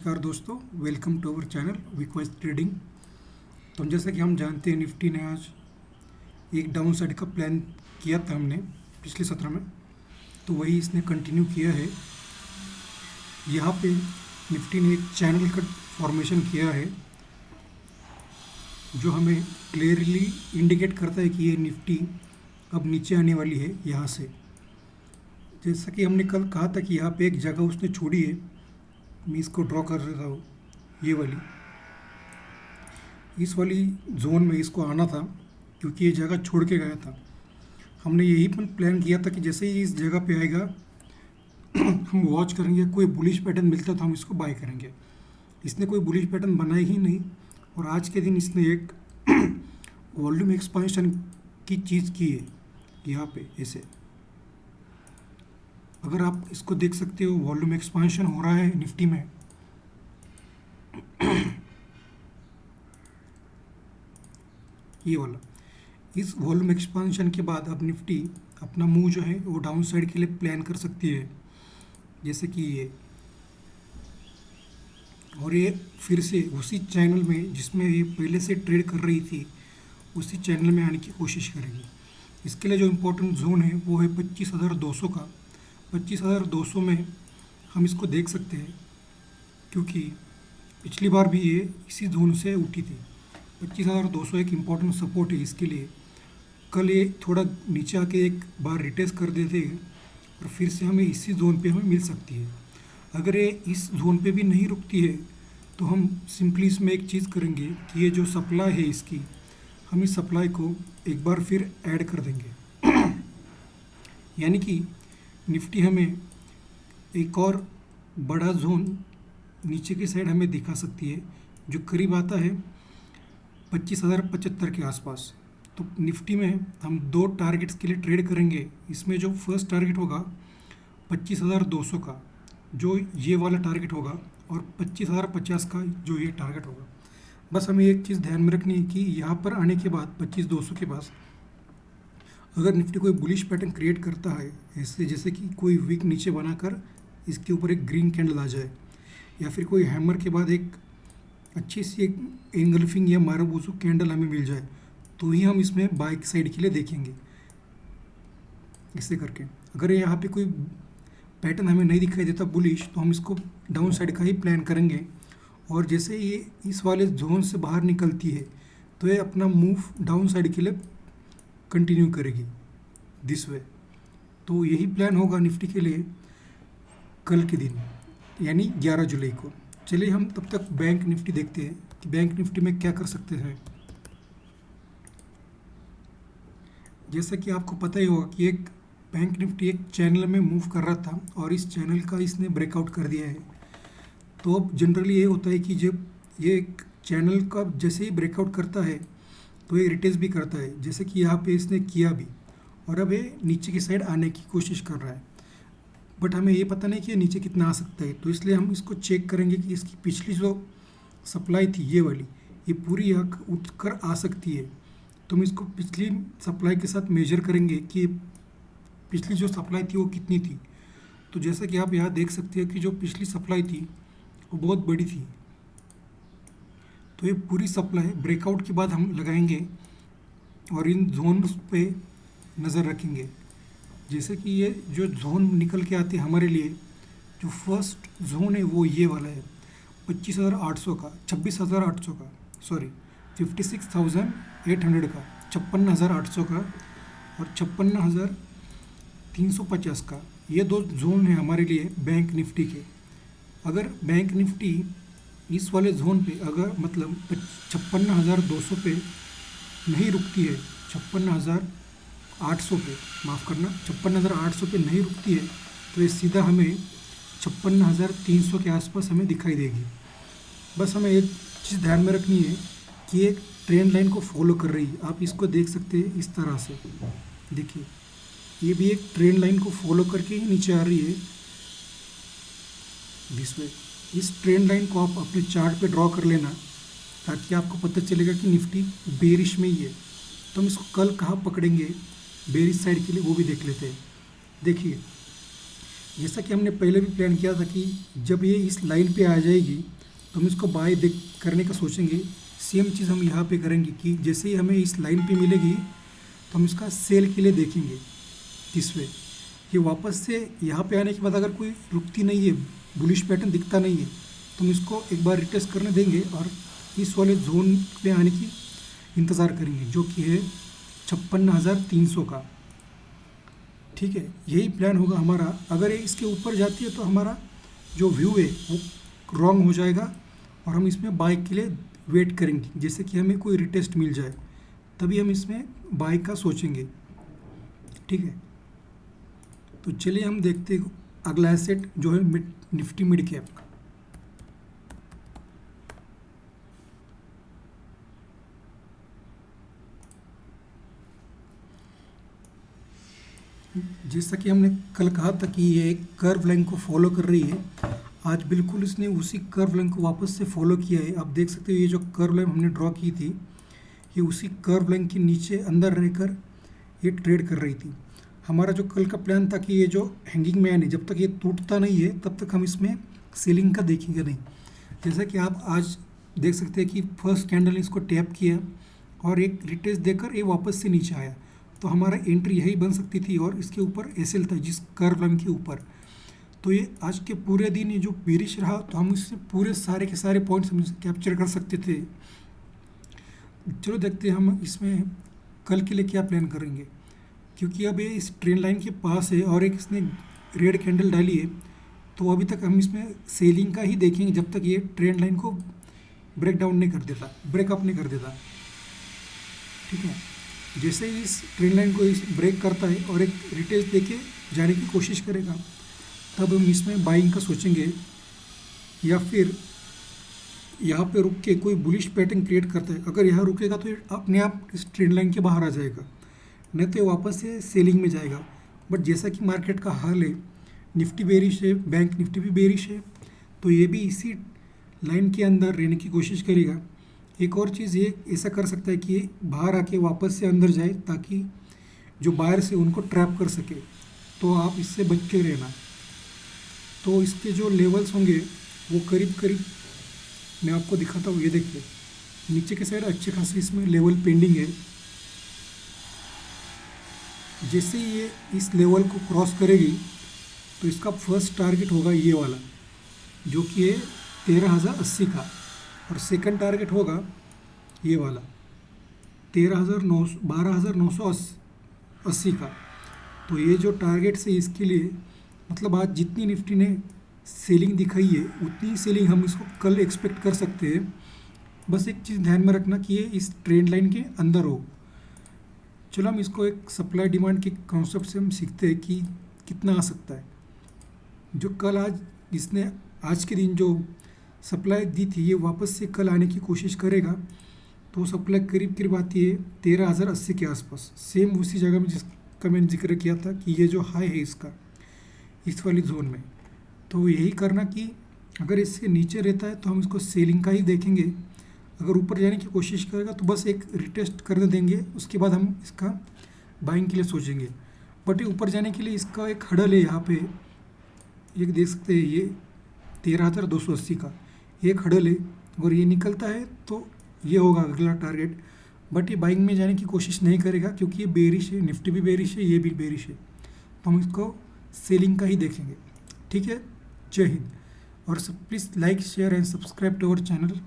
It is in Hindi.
नमस्कार दोस्तों, वेलकम टू अवर चैनल विक्वाइस ट्रेडिंग। तो जैसा कि हम जानते हैं, निफ्टी ने आज एक डाउन साइड का प्लान किया था हमने पिछले सत्र में, तो वही इसने कंटिन्यू किया है। यहाँ पे निफ्टी ने एक चैनल का फॉर्मेशन किया है जो हमें क्लियरली इंडिकेट करता है कि ये निफ्टी अब नीचे आने वाली है यहाँ से। जैसा कि हमने कल कहा था कि यहाँ पे एक जगह उसने छोड़ी है, मैं इसको ड्रॉ कर देता हूँ, ये वाली, इस वाली जोन में इसको आना था क्योंकि ये जगह छोड़ के गया था। हमने यही प्लान किया था कि जैसे ही इस जगह पे आएगा हम वॉच करेंगे, कोई बुलिश पैटर्न मिलता तो हम इसको बाय करेंगे। इसने कोई बुलिश पैटर्न बनाया ही नहीं और आज के दिन इसने एक वॉल्यूम एक्सपांशन की चीज़ की है यहाँ पे ऐसे। अगर आप इसको देख सकते हो, वॉल्यूम एक्सपांशन हो रहा है निफ्टी में। ये वाला, इस वॉल्यूम एक्सपांशन के बाद अब निफ्टी अपना मूव जो है वो डाउन साइड के लिए प्लान कर सकती है, जैसे कि ये। और ये फिर से उसी चैनल में जिसमें ये पहले से ट्रेड कर रही थी, उसी चैनल में आने की कोशिश करेगी। इसके लिए जो इम्पोर्टेंट जोन है वो है 25,200 का। 25,200 में हम इसको देख सकते हैं क्योंकि पिछली बार भी ये इसी जोन से उठी थी। 25,200 एक इम्पॉर्टेंट सपोर्ट है इसके लिए। कल ये थोड़ा नीचे आके एक बार रिटेस्ट कर देते और फिर से हमें इसी जोन पे हमें मिल सकती है। अगर ये इस जोन पे भी नहीं रुकती है तो हम सिंपली इसमें एक चीज़ करेंगे कि ये जो सप्लाई है इसकी, हम इस सप्लाई को एक बार फिर ऐड कर देंगे यानी कि निफ्टी हमें एक और बड़ा जोन नीचे की साइड हमें दिखा सकती है जो करीब आता है 25,075 के आसपास। तो निफ्टी में हम दो टारगेट्स के लिए ट्रेड करेंगे। इसमें जो फर्स्ट टारगेट होगा 25,200 का, जो ये वाला टारगेट होगा, और 25,050 का जो ये टारगेट होगा। बस हमें एक चीज़ ध्यान में रखनी है कि यहाँ पर आने के बाद 25,200 के पास अगर निफ्टी कोई बुलिश पैटर्न क्रिएट करता है ऐसे, जैसे कि कोई वीक नीचे बनाकर इसके ऊपर एक ग्रीन कैंडल आ जाए, या फिर कोई हैमर के बाद एक अच्छी सी एक एंगल्फिंग या मारूबुजू कैंडल हमें मिल जाए, तो ही हम इसमें बाय साइड के लिए देखेंगे इसे करके। अगर यहाँ पे कोई पैटर्न हमें नहीं दिखाई देता बुलिश, तो हम इसको डाउन साइड का ही प्लान करेंगे। और जैसे ये इस वाले जोन से बाहर निकलती है तो ये अपना मूव डाउन साइड के लिए कंटिन्यू करेगी दिस वे। तो यही प्लान होगा निफ्टी के लिए कल के दिन, यानी 11 जुलाई को। चलिए हम तब तक बैंक निफ्टी देखते हैं कि बैंक निफ्टी में क्या कर सकते हैं। जैसा कि आपको पता ही होगा कि एक बैंक निफ्टी एक चैनल में मूव कर रहा था और इस चैनल का इसने ब्रेकआउट कर दिया है। तो अब जनरली ये होता है कि जब ये एक चैनल का जैसे ही ब्रेकआउट करता है तो ये रिटेस्ट भी करता है, जैसे कि यहाँ पे इसने किया भी, और अब ये नीचे की साइड आने की कोशिश कर रहा है। बट हमें ये पता नहीं कि ये नीचे कितना आ सकता है, तो इसलिए हम इसको चेक करेंगे कि इसकी पिछली जो सप्लाई थी ये वाली, ये पूरी उठ कर आ सकती है। तो हम इसको पिछली सप्लाई के साथ मेजर करेंगे कि पिछली जो सप्लाई थी वो कितनी थी। तो जैसा कि आप यहाँ देख सकते हैं कि जो पिछली सप्लाई थी वो बहुत बड़ी थी। तो ये पूरी सप्लाई ब्रेकआउट के बाद हम लगाएंगे और इन जोन पे नज़र रखेंगे। जैसे कि ये जो जोन निकल के आते हैं हमारे लिए, जो फर्स्ट जोन है वो ये वाला है 25,800 का, 26,800 का, सॉरी 56,800 का, 56,800 का और 56,350 का। ये दो जोन है हमारे लिए बैंक निफ्टी के। अगर बैंक निफ्टी इस वाले जोन पे अगर मतलब 56,200 पे नहीं रुकती है, 56,800 पे, माफ़ करना, 56,800 पे नहीं रुकती है, तो ये सीधा हमें 56,300 के आसपास हमें दिखाई देगी। बस हमें एक चीज़ ध्यान में रखनी है कि एक ट्रेंड लाइन को फॉलो कर रही है। आप इसको देख सकते हैं इस तरह से, देखिए ये भी एक ट्रेंड लाइन को फॉलो करके ही नीचे आ रही है दिस वे। इस ट्रेंड लाइन को आप अपने चार्ट पे ड्रॉ कर लेना ताकि आपको पता चलेगा कि निफ्टी बेरिश में ही है। तो हम इसको कल कहाँ पकड़ेंगे बेरिश साइड के लिए, वो भी देख लेते हैं। देखिए जैसा कि हमने पहले भी प्लान किया था कि जब ये इस लाइन पे आ जाएगी तो हम इसको बाय देख करने का सोचेंगे। सेम चीज़ हम यहाँ पे करेंगे कि जैसे ही हमें इस लाइन पे मिलेगी तो हम इसका सेल के लिए देखेंगे दिस वे। ये वापस से यहाँ पे आने के बाद अगर कोई रुकती नहीं है, बुलिश पैटर्न दिखता नहीं है, तो हम इसको एक बार रिटेस्ट करने देंगे और इस वाले जोन पे आने की इंतज़ार करेंगे जो कि है 56,300 का। ठीक है, यही प्लान होगा हमारा। अगर ये इसके ऊपर जाती है तो हमारा जो व्यू है वो रॉन्ग हो जाएगा और हम इसमें बाय के लिए वेट करेंगे, जैसे कि हमें कोई रिटेस्ट मिल जाए तभी हम इसमें बाय का सोचेंगे। ठीक है, तो चलिए हम देखते हैं अगला एसेट जो है निफ्टी मिड कैप। जैसा कि हमने कल कहा था कि ये एक कर्व लाइन को फॉलो कर रही है, आज बिल्कुल इसने उसी कर्व लाइन को वापस से फॉलो किया है। आप देख सकते हो ये जो कर्व लाइन हमने ड्रॉ की थी ये उसी कर्व लाइन के नीचे अंदर रहकर ये ट्रेड कर रही थी। हमारा जो कल का प्लान था कि ये जो हैंगिंग मैन है जब तक ये टूटता नहीं है तब तक हम इसमें सेलिंग का देखेंगे नहीं। जैसा कि आप आज देख सकते हैं कि फर्स्ट कैंडल ने इसको टैप किया और एक रिटेस्ट देकर ये वापस से नीचे आया, तो हमारा एंट्री यही बन सकती थी और इसके ऊपर एसएल था जिस कर्व लाइन के ऊपर। तो ये आज के पूरे दिन ये जो बेरिश रहा तो हम इससे पूरे सारे के सारे पॉइंट्स हम कैप्चर कर सकते थे। चलो देखते हैं हम इसमें कल के लिए क्या प्लान करेंगे, क्योंकि अब ये इस ट्रेन लाइन के पास है और एक इसने रेड कैंडल डाली है, तो अभी तक हम इसमें सेलिंग का ही देखेंगे जब तक ये ट्रेन लाइन को ब्रेक डाउन नहीं कर देता, ब्रेकअप नहीं कर देता। ठीक है, जैसे ही इस ट्रेन लाइन को इस ब्रेक करता है और एक रिटेस्ट देके जाने की कोशिश करेगा तब हम इसमें बाइंग का सोचेंगे, या फिर यहाँ पे रुक के कोई बुलिश पैटर्न क्रिएट करता है। अगर यहाँ रुकेगा तो ये अपने आप इस ट्रेंड लाइन के बाहर आ जाएगा, नहीं तो ये वापस से सेलिंग में जाएगा। बट जैसा कि मार्केट का हाल है, निफ्टी बेरिश है, बैंक निफ्टी भी बेरिश है, तो ये भी इसी लाइन के अंदर रहने की कोशिश करेगा। एक और चीज़ ये ऐसा कर सकता है कि ये बाहर आके वापस से अंदर जाए ताकि जो बाहर से उनको ट्रैप कर सके, तो आप इससे बच के रहना। तो इसके जो लेवल्स होंगे वो करीब करीब मैं आपको दिखाता हूँ। ये देखिए नीचे के साइड अच्छे खासे इसमें लेवल पेंडिंग है। जैसे ही ये इस लेवल को क्रॉस करेगी तो इसका फर्स्ट टारगेट होगा ये वाला जो कि है 13,080 का, और सेकंड टारगेट होगा ये वाला 12,980 का। तो ये जो टारगेट्स है इसके लिए मतलब आज जितनी निफ्टी ने सेलिंग दिखाई है उतनी सेलिंग हम इसको कल एक्सपेक्ट कर सकते हैं। बस एक चीज़ ध्यान में रखना कि ये इस ट्रेंड लाइन के अंदर हो। चलो हम इसको एक सप्लाई डिमांड के कॉन्सेप्ट से हम सीखते हैं कि कितना आ सकता है। जो कल आज इसने आज के दिन जो सप्लाई दी थी ये वापस से कल आने की कोशिश करेगा, तो सप्लाई करीब करीब आती है 13,080 के आसपास, सेम उसी जगह में जिसका मैंने जिक्र किया था कि ये जो हाई है इसका इस वाली जोन में। तो यही करना कि अगर इससे नीचे रहता है तो हम इसको सेलिंग का ही देखेंगे, अगर ऊपर जाने की कोशिश करेगा तो बस एक रिटेस्ट करने देंगे, उसके बाद हम इसका बाइंग के लिए सोचेंगे। बट ये ऊपर जाने के लिए इसका एक हडल है यहाँ पे, ये देख सकते हैं ये 13,280 का एक हडल है। अगर ये निकलता है तो ये होगा अगला टारगेट, बट ये बाइंग में जाने की कोशिश नहीं करेगा क्योंकि ये बेरिश है, निफ्टी भी बेरिश है, ये भी बेरिश है, तो हम इसको सेलिंग का ही देखेंगे। ठीक है, जय हिंद। और please like share and subscribe to our channel.